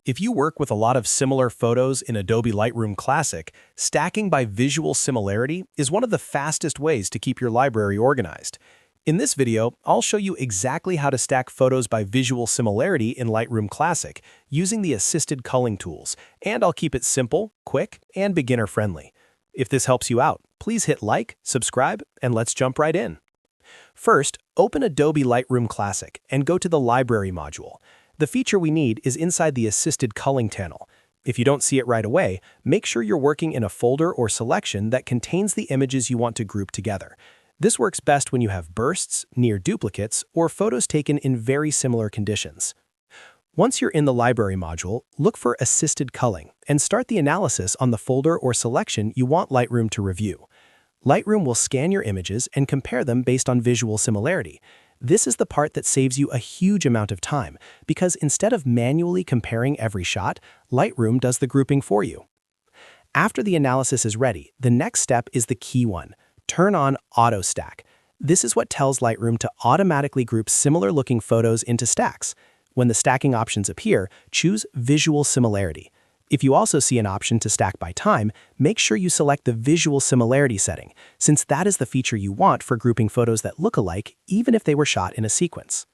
If you work with a lot of similar photos in Adobe Lightroom Classic, stacking by visual similarity is one of the fastest ways to keep your library organized. In this video, I'll show you exactly how to stack photos by visual similarity in Lightroom Classic using the assisted culling tools, and I'll keep it simple, quick, and beginner-friendly. If this helps you out, please hit like, subscribe, and let's jump right in. First, open Adobe Lightroom Classic and go to the Library module. The feature we need is inside the Assisted Culling panel. If you don't see it right away, make sure you're working in a folder or selection that contains the images you want to group together. This works best when you have bursts, near duplicates, or photos taken in very similar conditions. Once you're in the Library module, look for Assisted Culling and start the analysis on the folder or selection you want Lightroom to review. Lightroom will scan your images and compare them based on visual similarity. This is the part that saves you a huge amount of time, because instead of manually comparing every shot, Lightroom does the grouping for you. After the analysis is ready, the next step is the key one. Turn on Auto Stack. This is what tells Lightroom to automatically group similar-looking photos into stacks. When the stacking options appear, choose Visual Similarity. If you also see an option to stack by time, make sure you select the Visual Similarity setting, since that is the feature you want for grouping photos that look alike even if they were shot in a sequence.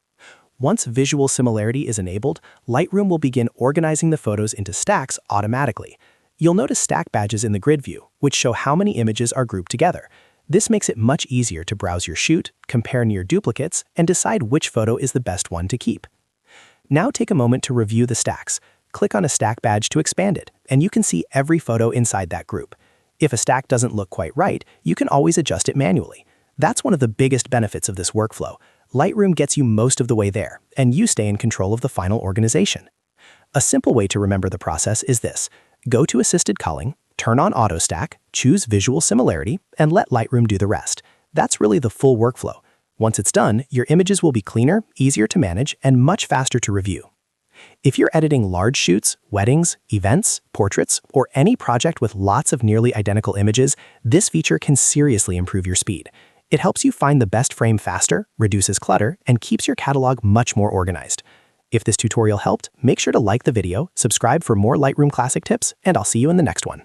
Once Visual Similarity is enabled, Lightroom will begin organizing the photos into stacks automatically. You'll notice stack badges in the grid view, which show how many images are grouped together. This makes it much easier to browse your shoot, compare near duplicates, and decide which photo is the best one to keep. Now take a moment to review the stacks. Click on a stack badge to expand it, and you can see every photo inside that group. If a stack doesn't look quite right, you can always adjust it manually. That's one of the biggest benefits of this workflow. Lightroom gets you most of the way there, and you stay in control of the final organization. A simple way to remember the process is this. Go to Assisted Culling, turn on Auto Stack, choose Visual Similarity, and let Lightroom do the rest. That's really the full workflow. Once it's done, your images will be cleaner, easier to manage, and much faster to review. If you're editing large shoots, weddings, events, portraits, or any project with lots of nearly identical images, this feature can seriously improve your speed. It helps you find the best frame faster, reduces clutter, and keeps your catalog much more organized. If this tutorial helped, make sure to like the video, subscribe for more Lightroom Classic tips, and I'll see you in the next one.